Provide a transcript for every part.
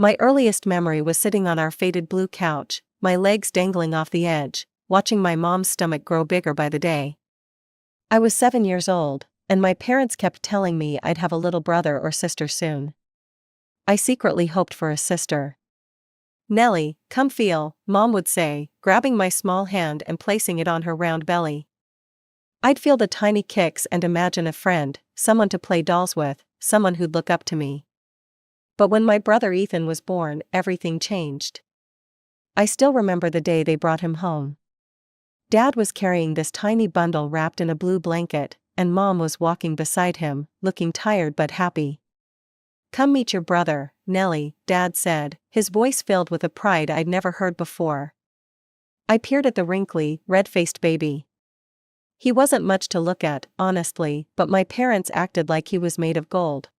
My earliest memory was sitting on our faded blue couch, my legs dangling off the edge, watching my mom's stomach grow bigger by the day. I was 7 years old, and my parents kept telling me I'd have a little brother or sister soon. I secretly hoped for a sister. "Nellie, come feel," Mom would say, grabbing my small hand and placing it on her round belly. I'd feel the tiny kicks and imagine a friend, someone to play dolls with, someone who'd look up to me. But when my brother Ethan was born, everything changed. I still remember the day they brought him home. Dad was carrying this tiny bundle wrapped in a blue blanket, and Mom was walking beside him, looking tired but happy. "Come meet your brother, Nellie," Dad said, his voice filled with a pride I'd never heard before. I peered at the wrinkly, red-faced baby. He wasn't much to look at, honestly, but my parents acted like he was made of gold.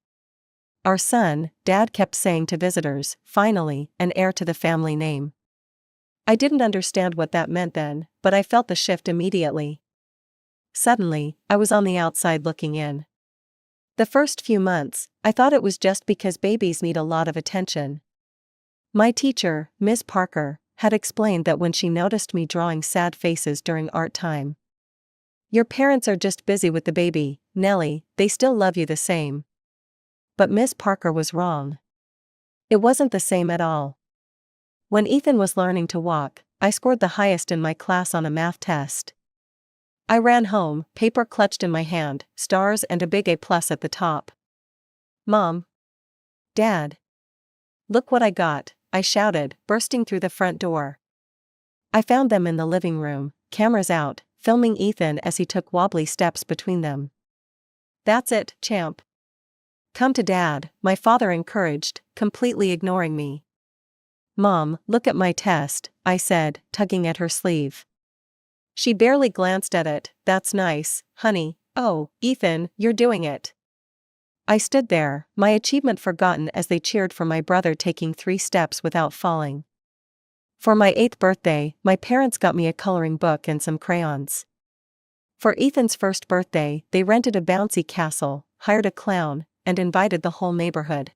"Our son," Dad kept saying to visitors, "finally, an heir to the family name." I didn't understand what that meant then, but I felt the shift immediately. Suddenly, I was on the outside looking in. The first few months, I thought it was just because babies need a lot of attention. My teacher, Ms. Parker, had explained that when she noticed me drawing sad faces during art time. "Your parents are just busy with the baby, Nellie, they still love you the same." But Ms. Parker was wrong. It wasn't the same at all. When Ethan was learning to walk, I scored the highest in my class on a math test. I ran home, paper clutched in my hand, stars and a big A+ at the top. "Mom! Dad! Look what I got," I shouted, bursting through the front door. I found them in the living room, cameras out, filming Ethan as he took wobbly steps between them. "That's it, champ. Come to Dad," my father encouraged, completely ignoring me. "Mom, look at my test," I said, tugging at her sleeve. She barely glanced at it. "That's nice, honey." "Oh, Ethan, you're doing it." I stood there, my achievement forgotten as they cheered for my brother taking 3 steps without falling. For my 8th birthday, my parents got me a coloring book and some crayons. For Ethan's first birthday, they rented a bouncy castle, hired a clown, and invited the whole neighborhood.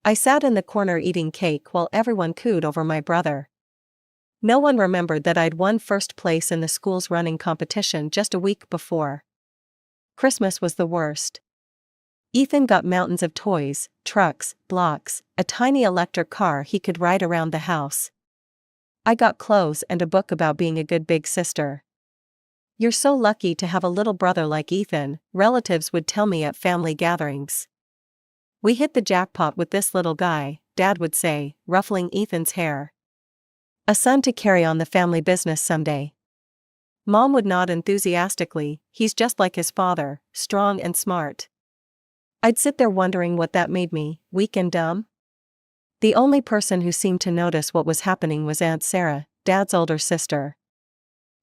I sat in the corner eating cake while everyone cooed over my brother. No one remembered that I'd won first place in the school's running competition just a week before. Christmas was the worst. Ethan got mountains of toys, trucks, blocks, a tiny electric car he could ride around the house. I got clothes and a book about being a good big sister. "You're so lucky to have a little brother like Ethan," relatives would tell me at family gatherings. "We hit the jackpot with this little guy," Dad would say, ruffling Ethan's hair. "A son to carry on the family business someday." Mom would nod enthusiastically. "He's just like his father, strong and smart." I'd sit there wondering what that made me, weak and dumb. The only person who seemed to notice what was happening was Aunt Sarah, Dad's older sister.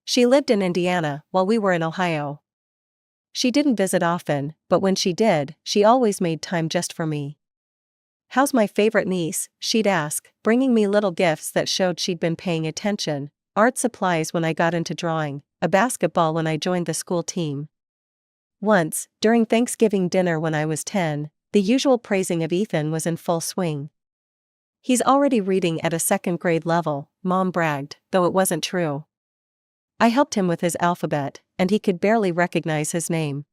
She lived in Indiana while we were in Ohio. She didn't visit often, but when she did, she always made time just for me. "How's my favorite niece?" she'd ask, bringing me little gifts that showed she'd been paying attention: art supplies when I got into drawing, a basketball when I joined the school team. Once, during Thanksgiving dinner when I was 10, the usual praising of Ethan was in full swing. "He's already reading at a 2nd grade level," Mom bragged, though it wasn't true. I helped him with his alphabet, and he could barely recognize his name.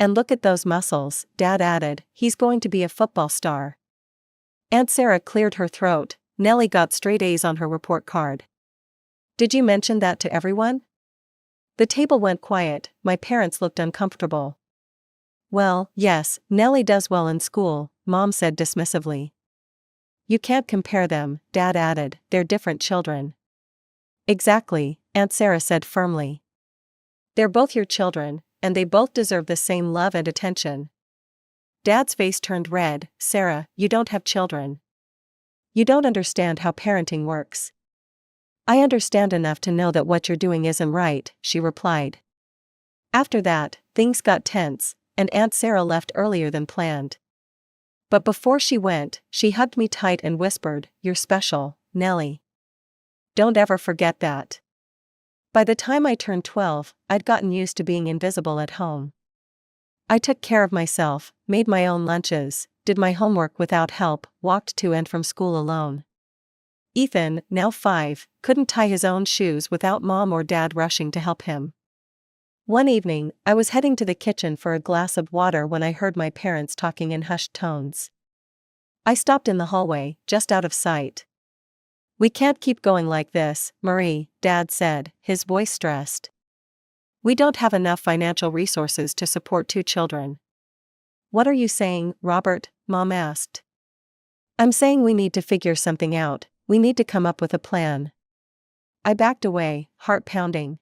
"And look at those muscles," Dad added, "he's going to be a football star." Aunt Sarah cleared her throat. "Nellie got straight A's on her report card. Did you mention that to everyone?" The table went quiet. My parents looked uncomfortable. "Well, yes, Nellie does well in school," Mom said dismissively. "You can't compare them," Dad added, "they're different children." "Exactly," Aunt Sarah said firmly. "They're both your children, and they both deserve the same love and attention." Dad's face turned red. "Sarah, you don't have children. You don't understand how parenting works." "I understand enough to know that what you're doing isn't right," she replied. After that, things got tense, and Aunt Sarah left earlier than planned. But before she went, she hugged me tight and whispered, "You're special, Nellie. Don't ever forget that." By the time I turned 12, I'd gotten used to being invisible at home. I took care of myself, made my own lunches, did my homework without help, walked to and from school alone. Ethan, now 5, couldn't tie his own shoes without mom or dad rushing to help him. One evening, I was heading to the kitchen for a glass of water when I heard my parents talking in hushed tones. I stopped in the hallway, just out of sight. "We can't keep going like this, Marie," Dad said, his voice stressed. "We don't have enough financial resources to support 2 children." "What are you saying, Robert?" Mom asked. "I'm saying we need to figure something out. We need to come up with a plan." I backed away, heart pounding.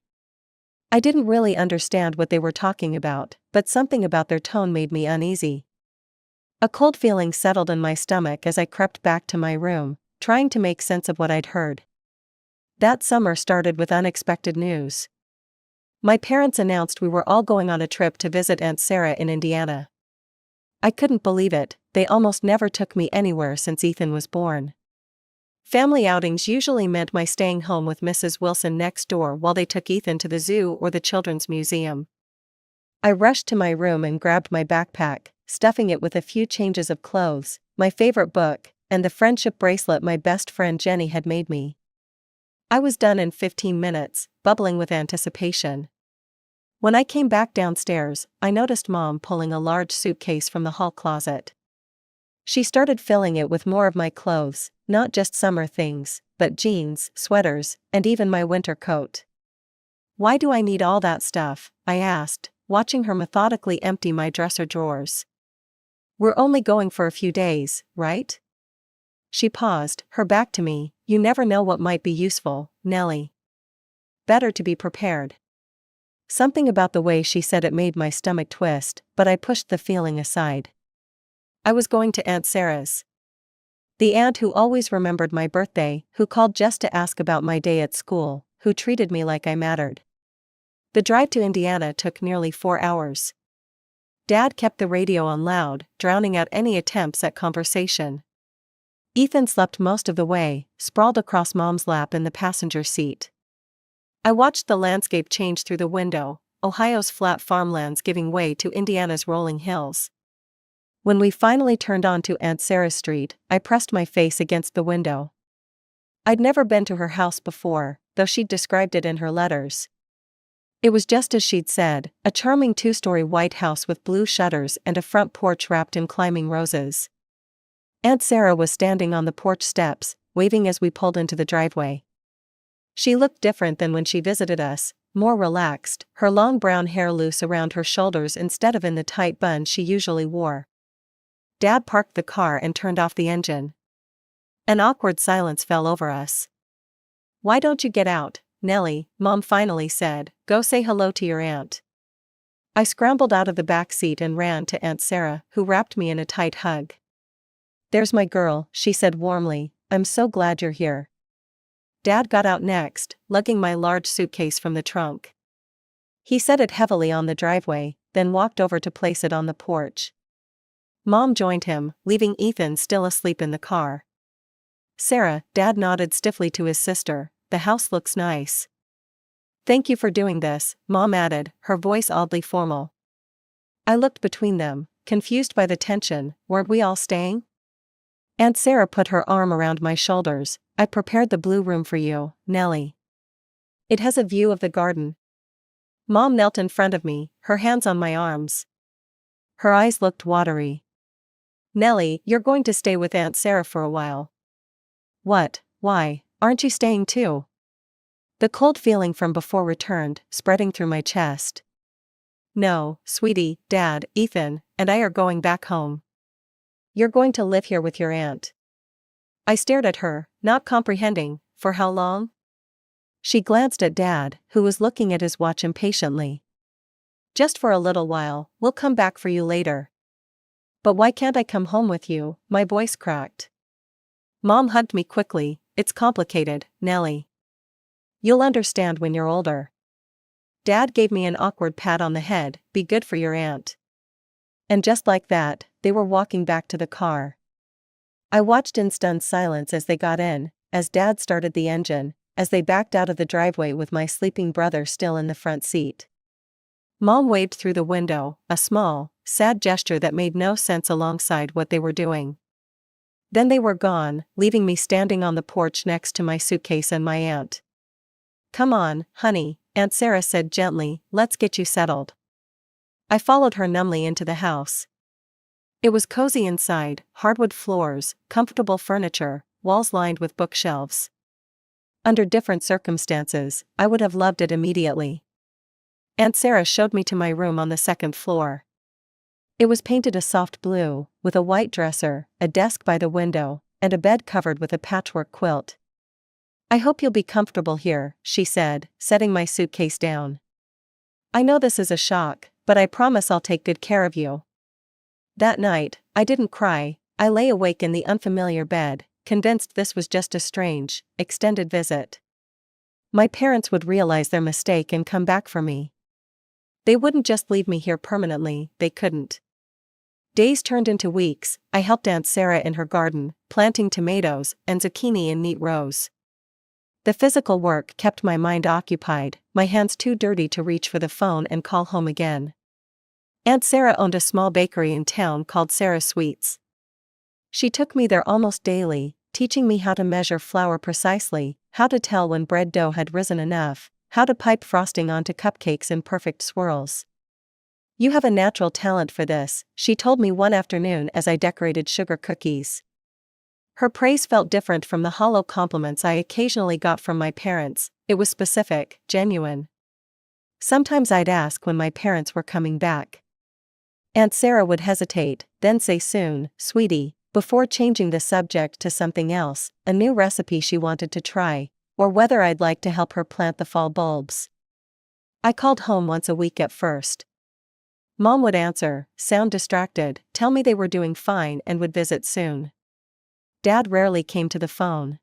I didn't really understand what they were talking about, but something about their tone made me uneasy. A cold feeling settled in my stomach as I crept back to my room, trying to make sense of what I'd heard. That summer started with unexpected news. My parents announced we were all going on a trip to visit Aunt Sarah in Indiana. I couldn't believe it. They almost never took me anywhere since Ethan was born. Family outings usually meant my staying home with Mrs. Wilson next door while they took Ethan to the zoo or the children's museum. I rushed to my room and grabbed my backpack, stuffing it with a few changes of clothes, my favorite book, and the friendship bracelet my best friend Jenny had made me. I was done in 15 minutes, bubbling with anticipation. When I came back downstairs, I noticed Mom pulling a large suitcase from the hall closet. She started filling it with more of my clothes, not just summer things, but jeans, sweaters, and even my winter coat. "Why do I need all that stuff?" I asked, watching her methodically empty my dresser drawers. "We're only going for a few days, right?" She paused, her back to me. "You never know what might be useful, Nellie. Better to be prepared." Something about the way she said it made my stomach twist, but I pushed the feeling aside. I was going to Aunt Sarah's. The aunt who always remembered my birthday, who called just to ask about my day at school, who treated me like I mattered. The drive to Indiana took nearly 4 hours. Dad kept the radio on loud, drowning out any attempts at conversation. Ethan slept most of the way, sprawled across Mom's lap in the passenger seat. I watched the landscape change through the window, Ohio's flat farmlands giving way to Indiana's rolling hills. When we finally turned onto Aunt Sarah's street, I pressed my face against the window. I'd never been to her house before, though she'd described it in her letters. It was just as she'd said, a charming 2-story white house with blue shutters and a front porch wrapped in climbing roses. Aunt Sarah was standing on the porch steps, waving as we pulled into the driveway. She looked different than when she visited us, more relaxed, her long brown hair loose around her shoulders instead of in the tight bun she usually wore. Dad parked the car and turned off the engine. An awkward silence fell over us. "Why don't you get out, Nellie?" Mom finally said. "Go say hello to your aunt." I scrambled out of the back seat and ran to Aunt Sarah, who wrapped me in a tight hug. "There's my girl," she said warmly. "I'm so glad you're here." Dad got out next, lugging my large suitcase from the trunk. He set it heavily on the driveway, then walked over to place it on the porch. Mom joined him, leaving Ethan still asleep in the car. "Sarah," Dad nodded stiffly to his sister, "the house looks nice." "Thank you for doing this," Mom added, her voice oddly formal. I looked between them, confused by the tension. Weren't we all staying? Aunt Sarah put her arm around my shoulders. "I prepared the blue room for you, Nellie. It has a view of the garden." Mom knelt in front of me, her hands on my arms. Her eyes looked watery. "Nellie, you're going to stay with Aunt Sarah for a while." "What? Why, aren't you staying too?" The cold feeling from before returned, spreading through my chest. "No, sweetie, Dad, Ethan, and I are going back home." "You're going to live here with your aunt?" I stared at her, not comprehending. "For how long?" She glanced at Dad, who was looking at his watch impatiently. "Just for a little while, we'll come back for you later." "But why can't I come home with you?" My voice cracked. Mom hugged me quickly. "It's complicated, Nellie. You'll understand when you're older." Dad gave me an awkward pat on the head. "Be good for your aunt." And just like that, they were walking back to the car. I watched in stunned silence as they got in, as Dad started the engine, as they backed out of the driveway with my sleeping brother still in the front seat. Mom waved through the window, a small, sad gesture that made no sense alongside what they were doing. Then they were gone, leaving me standing on the porch next to my suitcase and my aunt. "Come on, honey," Aunt Sarah said gently, "let's get you settled." I followed her numbly into the house. It was cozy inside, hardwood floors, comfortable furniture, walls lined with bookshelves. Under different circumstances, I would have loved it immediately. Aunt Sarah showed me to my room on the second floor. It was painted a soft blue, with a white dresser, a desk by the window, and a bed covered with a patchwork quilt. "I hope you'll be comfortable here," she said, setting my suitcase down. "I know this is a shock, but I promise I'll take good care of you." That night, I didn't cry. I lay awake in the unfamiliar bed, convinced this was just a strange, extended visit. My parents would realize their mistake and come back for me. They wouldn't just leave me here permanently, they couldn't. Days turned into weeks. I helped Aunt Sarah in her garden, planting tomatoes and zucchini in neat rows. The physical work kept my mind occupied, my hands too dirty to reach for the phone and call home again. Aunt Sarah owned a small bakery in town called Sarah's Sweets. She took me there almost daily, teaching me how to measure flour precisely, how to tell when bread dough had risen enough, how to pipe frosting onto cupcakes in perfect swirls. "You have a natural talent for this," she told me one afternoon as I decorated sugar cookies. Her praise felt different from the hollow compliments I occasionally got from my parents. It was specific, genuine. Sometimes I'd ask when my parents were coming back. Aunt Sarah would hesitate, then say soon, "Sweetie," before changing the subject to something else, a new recipe she wanted to try, or whether I'd like to help her plant the fall bulbs. I called home once a week at first. Mom would answer, sound distracted, tell me they were doing fine and would visit soon. Dad rarely came to the phone.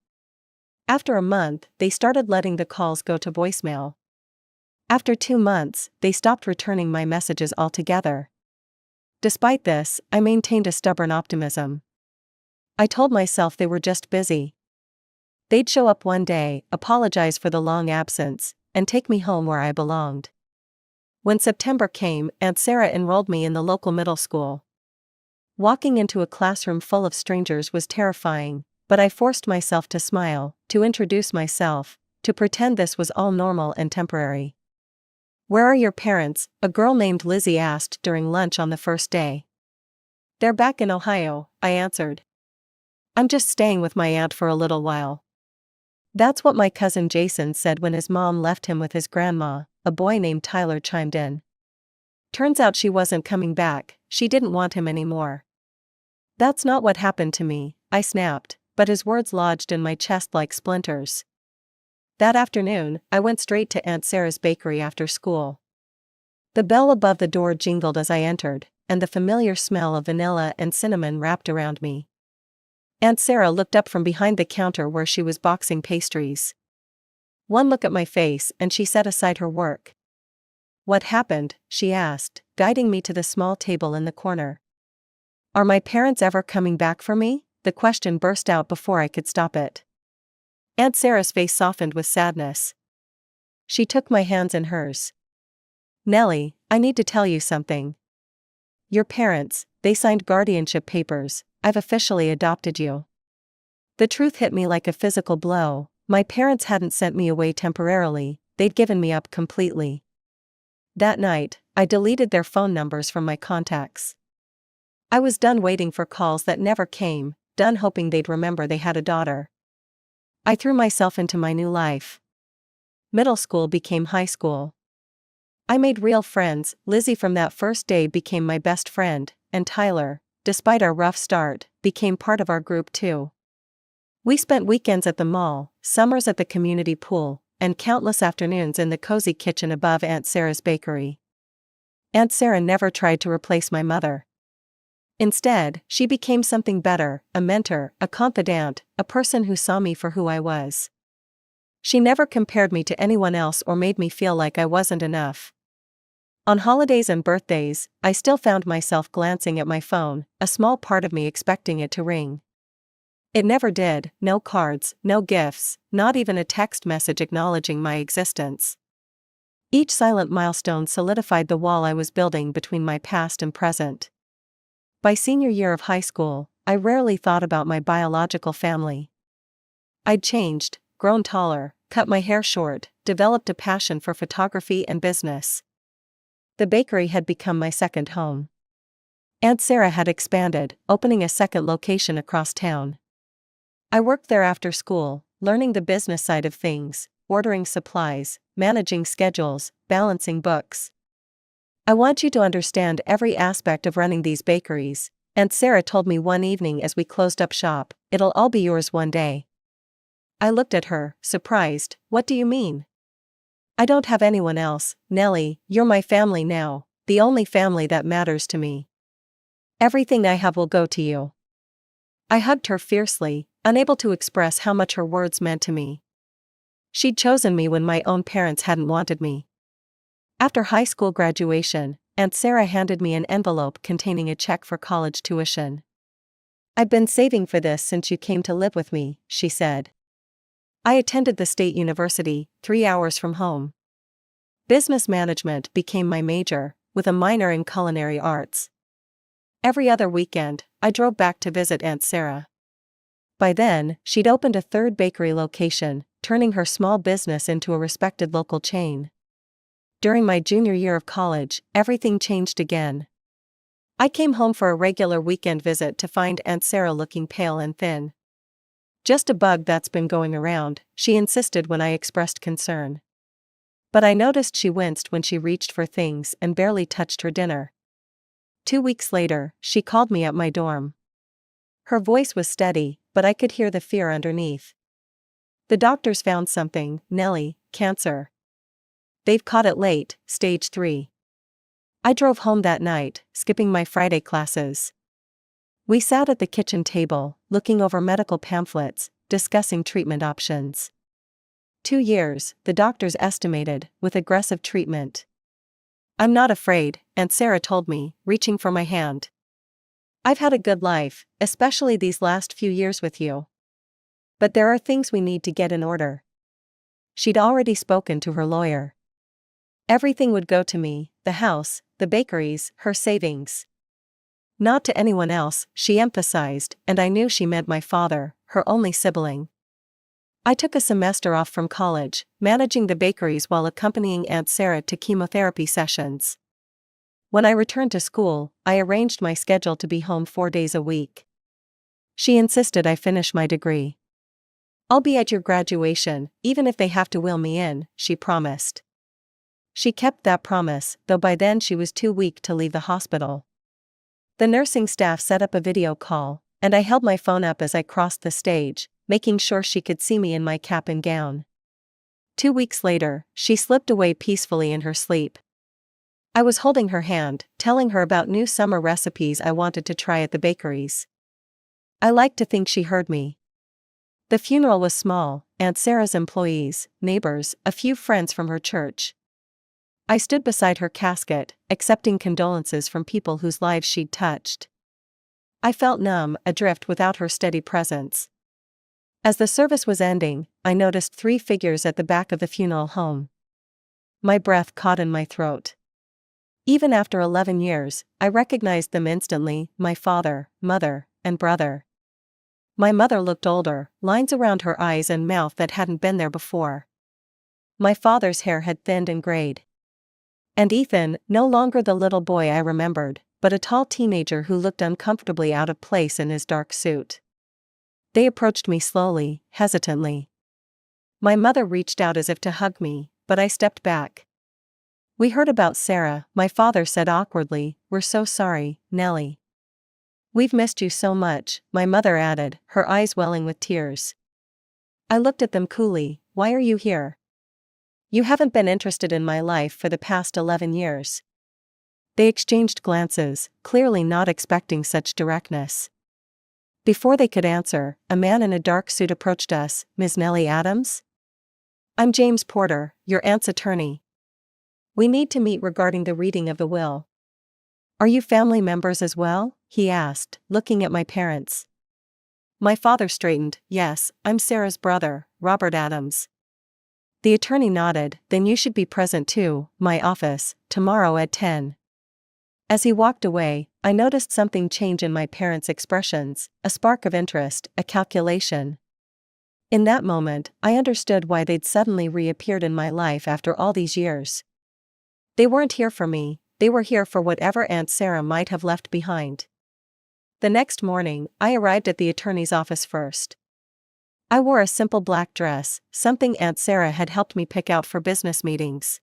After a month, they started letting the calls go to voicemail. After 2 months, they stopped returning my messages altogether. Despite this, I maintained a stubborn optimism. I told myself they were just busy. They'd show up one day, apologize for the long absence, and take me home where I belonged. When September came, Aunt Sarah enrolled me in the local middle school. Walking into a classroom full of strangers was terrifying, but I forced myself to smile, to introduce myself, to pretend this was all normal and temporary. "Where are your parents?" a girl named Lizzie asked during lunch on the first day. "They're back in Ohio," I answered. "I'm just staying with my aunt for a little while." That's what my cousin Jason said when his mom left him with his grandma, a boy named Tyler chimed in. Turns out she wasn't coming back, she didn't want him anymore. "That's not what happened to me," I snapped, but his words lodged in my chest like splinters. That afternoon, I went straight to Aunt Sarah's bakery after school. The bell above the door jingled as I entered, and the familiar smell of vanilla and cinnamon wrapped around me. Aunt Sarah looked up from behind the counter where she was boxing pastries. One look at my face and she set aside her work. "What happened?" she asked, guiding me to the small table in the corner. "Are my parents ever coming back for me?" The question burst out before I could stop it. Aunt Sarah's face softened with sadness. She took my hands in hers. "Nellie, I need to tell you something. Your parents, they signed guardianship papers. I've officially adopted you." The truth hit me like a physical blow. My parents hadn't sent me away temporarily, they'd given me up completely. That night, I deleted their phone numbers from my contacts. I was done waiting for calls that never came, done hoping they'd remember they had a daughter. I threw myself into my new life. Middle school became high school. I made real friends. Lizzie from that first day became my best friend, and Tyler, despite our rough start, became part of our group too. We spent weekends at the mall, summers at the community pool, and countless afternoons in the cozy kitchen above Aunt Sarah's bakery. Aunt Sarah never tried to replace my mother. Instead, she became something better, a mentor, a confidant, a person who saw me for who I was. She never compared me to anyone else or made me feel like I wasn't enough. On holidays and birthdays, I still found myself glancing at my phone, a small part of me expecting it to ring. It never did, no cards, no gifts, not even a text message acknowledging my existence. Each silent milestone solidified the wall I was building between my past and present. By senior year of high school, I rarely thought about my biological family. I'd changed, grown taller, cut my hair short, developed a passion for photography and business. The bakery had become my second home. Aunt Sarah had expanded, opening a second location across town. I worked there after school, learning the business side of things, ordering supplies, managing schedules, balancing books. "I want you to understand every aspect of running these bakeries," Aunt Sarah told me one evening as we closed up shop. "It'll all be yours one day." I looked at her, surprised. "What do you mean?" "I don't have anyone else, Nellie. You're my family now, the only family that matters to me. Everything I have will go to you." I hugged her fiercely, unable to express how much her words meant to me. She'd chosen me when my own parents hadn't wanted me. After high school graduation, Aunt Sarah handed me an envelope containing a check for college tuition. "I've been saving for this since you came to live with me," she said. I attended the state university, 3 hours from home. Business management became my major, with a minor in culinary arts. Every other weekend, I drove back to visit Aunt Sarah. By then, she'd opened a third bakery location, turning her small business into a respected local chain. During my junior year of college, everything changed again. I came home for a regular weekend visit to find Aunt Sarah looking pale and thin. "Just a bug that's been going around," she insisted when I expressed concern. But I noticed she winced when she reached for things and barely touched her dinner. 2 weeks later, she called me at my dorm. Her voice was steady, but I could hear the fear underneath. "The doctors found something, Nellie, cancer. They've caught it late, stage 3. I drove home that night, skipping my Friday classes. We sat at the kitchen table, looking over medical pamphlets, discussing treatment options. 2 years, the doctors estimated, with aggressive treatment. "I'm not afraid," Aunt Sarah told me, reaching for my hand. "I've had a good life, especially these last few years with you. But there are things we need to get in order." She'd already spoken to her lawyer. Everything would go to me, the house, the bakeries, her savings. Not to anyone else, she emphasized, and I knew she meant my father, her only sibling. I took a semester off from college, managing the bakeries while accompanying Aunt Sarah to chemotherapy sessions. When I returned to school, I arranged my schedule to be home 4 days a week. She insisted I finish my degree. "I'll be at your graduation, even if they have to wheel me in," she promised. She kept that promise, though by then she was too weak to leave the hospital. The nursing staff set up a video call, and I held my phone up as I crossed the stage, making sure she could see me in my cap and gown. 2 weeks later, she slipped away peacefully in her sleep. I was holding her hand, telling her about new summer recipes I wanted to try at the bakeries. I liked to think she heard me. The funeral was small, Aunt Sarah's employees, neighbors, a few friends from her church. I stood beside her casket, accepting condolences from people whose lives she'd touched. I felt numb, adrift without her steady presence. As the service was ending, I noticed 3 figures at the back of the funeral home. My breath caught in my throat. Even after 11 years, I recognized them instantly: my father, mother, and brother. My mother looked older, lines around her eyes and mouth that hadn't been there before. My father's hair had thinned and grayed. And Ethan, no longer the little boy I remembered, but a tall teenager who looked uncomfortably out of place in his dark suit. They approached me slowly, hesitantly. My mother reached out as if to hug me, but I stepped back. "We heard about Sarah," my father said awkwardly. "We're so sorry, Nellie." "We've missed you so much," my mother added, her eyes welling with tears. I looked at them coolly. "Why are you here? You haven't been interested in my life for the past 11 years. They exchanged glances, clearly not expecting such directness. Before they could answer, a man in a dark suit approached us. "Ms. Nellie Adams?" "I'm James Porter, your aunt's attorney. We need to meet regarding the reading of the will." "Are you family members as well?" he asked, looking at my parents. My father straightened. "Yes, I'm Sarah's brother, Robert Adams." The attorney nodded. Then you should be present too, my office, tomorrow at 10. As he walked away, I noticed something change in my parents' expressions, a spark of interest, a calculation. In that moment, I understood why they'd suddenly reappeared in my life after all these years. They weren't here for me, they were here for whatever Aunt Sarah might have left behind. The next morning, I arrived at the attorney's office first. I wore a simple black dress, something Aunt Sarah had helped me pick out for business meetings.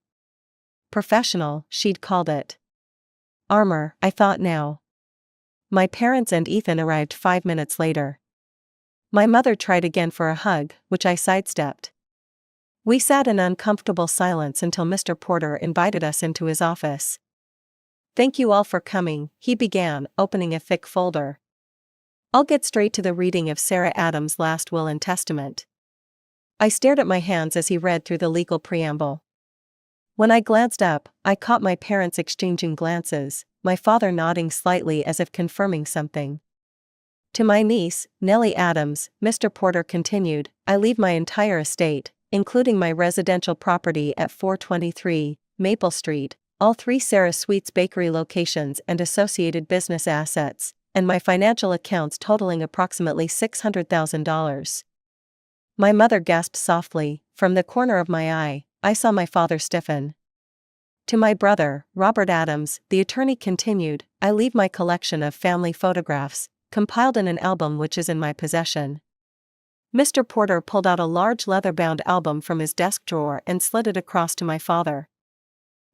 Professional, she'd called it. Armor, I thought now. My parents and Ethan arrived 5 minutes later. My mother tried again for a hug, which I sidestepped. We sat in uncomfortable silence until Mr. Porter invited us into his office. "Thank you all for coming," he began, opening a thick folder. "I'll get straight to the reading of Sarah Adams' last will and testament." I stared at my hands as he read through the legal preamble. When I glanced up, I caught my parents exchanging glances, my father nodding slightly as if confirming something. "To my niece, Nellie Adams," Mr. Porter continued, "I leave my entire estate, including my residential property at 423 Maple Street, all 3 Sarah Sweets Bakery locations and associated business assets, and my financial accounts totaling approximately $600,000. My mother gasped softly. From the corner of my eye, I saw my father stiffen. "To my brother, Robert Adams," the attorney continued, "I leave my collection of family photographs, compiled in an album which is in my possession." Mr. Porter pulled out a large leather-bound album from his desk drawer and slid it across to my father.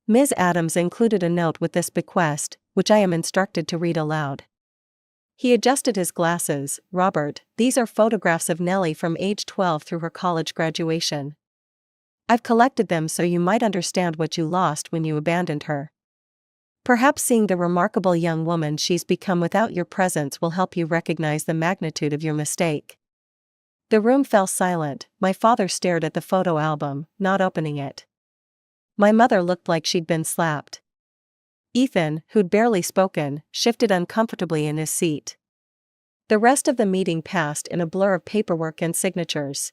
"Ms. Adams included a note with this bequest, which I am instructed to read aloud." He adjusted his glasses. "Robert, these are photographs of Nellie from age 12 through her college graduation. I've collected them so you might understand what you lost when you abandoned her. Perhaps seeing the remarkable young woman she's become without your presence will help you recognize the magnitude of your mistake." The room fell silent. My father stared at the photo album, not opening it. My mother looked like she'd been slapped. Ethan, who'd barely spoken, shifted uncomfortably in his seat. The rest of the meeting passed in a blur of paperwork and signatures.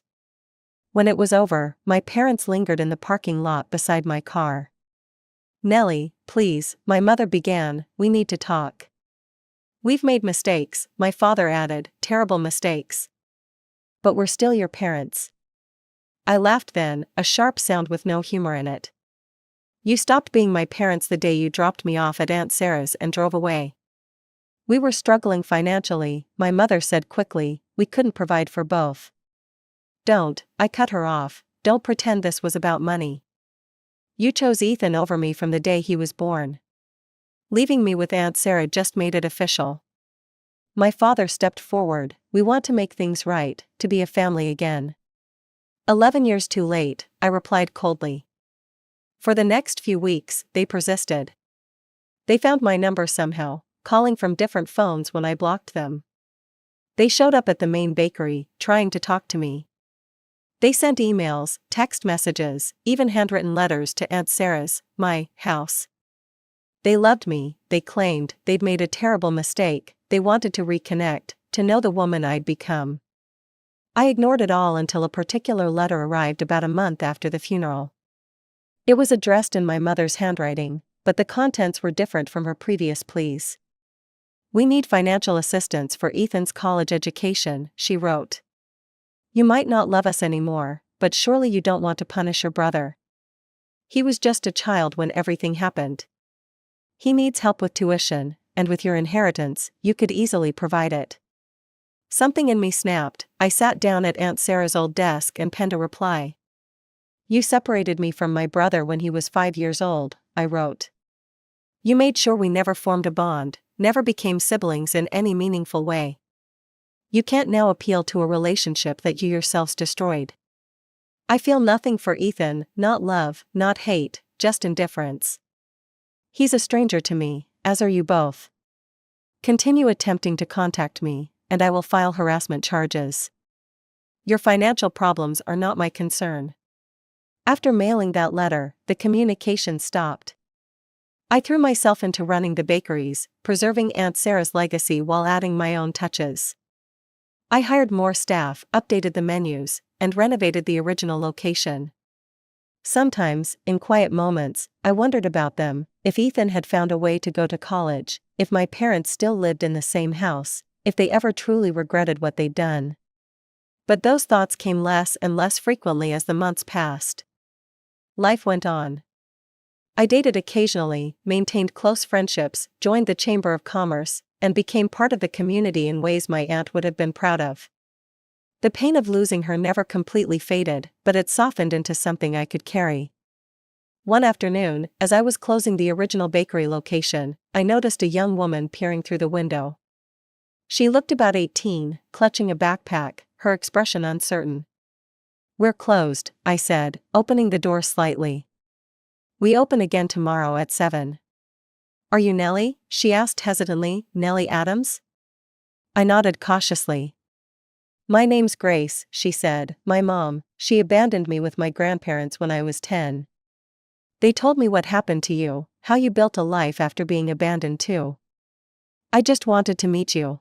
When it was over, my parents lingered in the parking lot beside my car. "Nellie, please," my mother began, "we need to talk." "We've made mistakes," my father added, "terrible mistakes. But we're still your parents." I laughed then, a sharp sound with no humor in it. "You stopped being my parents the day you dropped me off at Aunt Sarah's and drove away." "We were struggling financially," my mother said quickly, "we couldn't provide for both." "Don't," I cut her off, "don't pretend this was about money. You chose Ethan over me from the day he was born. Leaving me with Aunt Sarah just made it official." My father stepped forward. "We want to make things right, to be a family again." 11 years too late, I replied coldly. For the next few weeks, they persisted. They found my number somehow, calling from different phones when I blocked them. They showed up at the main bakery, trying to talk to me. They sent emails, text messages, even handwritten letters to Aunt Sarah's, my house. They loved me, they claimed they'd made a terrible mistake, they wanted to reconnect, to know the woman I'd become. I ignored it all until a particular letter arrived about a month after the funeral. It was addressed in my mother's handwriting, but the contents were different from her previous pleas. "We need financial assistance for Ethan's college education," she wrote. "You might not love us anymore, but surely you don't want to punish your brother. He was just a child when everything happened. He needs help with tuition, and with your inheritance, you could easily provide it." Something in me snapped. I sat down at Aunt Sarah's old desk and penned a reply. "You separated me from my brother when he was 5 years old," I wrote. "You made sure we never formed a bond, never became siblings in any meaningful way. You can't now appeal to a relationship that you yourselves destroyed. I feel nothing for Ethan, not love, not hate, just indifference. He's a stranger to me, as are you both. Continue attempting to contact me, and I will file harassment charges. Your financial problems are not my concern." After mailing that letter, the communication stopped. I threw myself into running the bakeries, preserving Aunt Sarah's legacy while adding my own touches. I hired more staff, updated the menus, and renovated the original location. Sometimes, in quiet moments, I wondered about them: if Ethan had found a way to go to college, if my parents still lived in the same house, if they ever truly regretted what they'd done. But those thoughts came less and less frequently as the months passed. Life went on. I dated occasionally, maintained close friendships, joined the Chamber of Commerce, and became part of the community in ways my aunt would have been proud of. The pain of losing her never completely faded, but it softened into something I could carry. One afternoon, as I was closing the original bakery location, I noticed a young woman peering through the window. She looked about 18, clutching a backpack, her expression uncertain. "We're closed," I said, opening the door slightly. "We open again tomorrow at 7. "Are you Nellie?" she asked hesitantly. "Nellie Adams?" I nodded cautiously. "My name's Grace," she said. "My mom, she abandoned me with my grandparents when I was 10. They told me what happened to you, how you built a life after being abandoned too. I just wanted to meet you."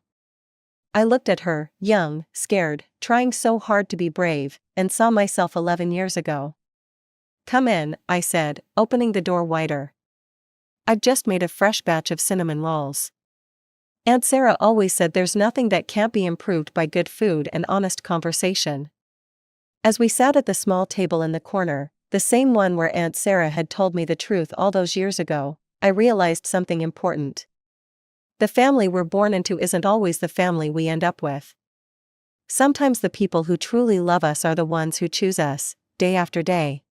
I looked at her, young, scared, trying so hard to be brave, and saw myself 11 years ago. "Come in," I said, opening the door wider. "I've just made a fresh batch of cinnamon rolls. Aunt Sarah always said there's nothing that can't be improved by good food and honest conversation." As we sat at the small table in the corner, the same one where Aunt Sarah had told me the truth all those years ago, I realized something important. The family we're born into isn't always the family we end up with. Sometimes the people who truly love us are the ones who choose us, day after day.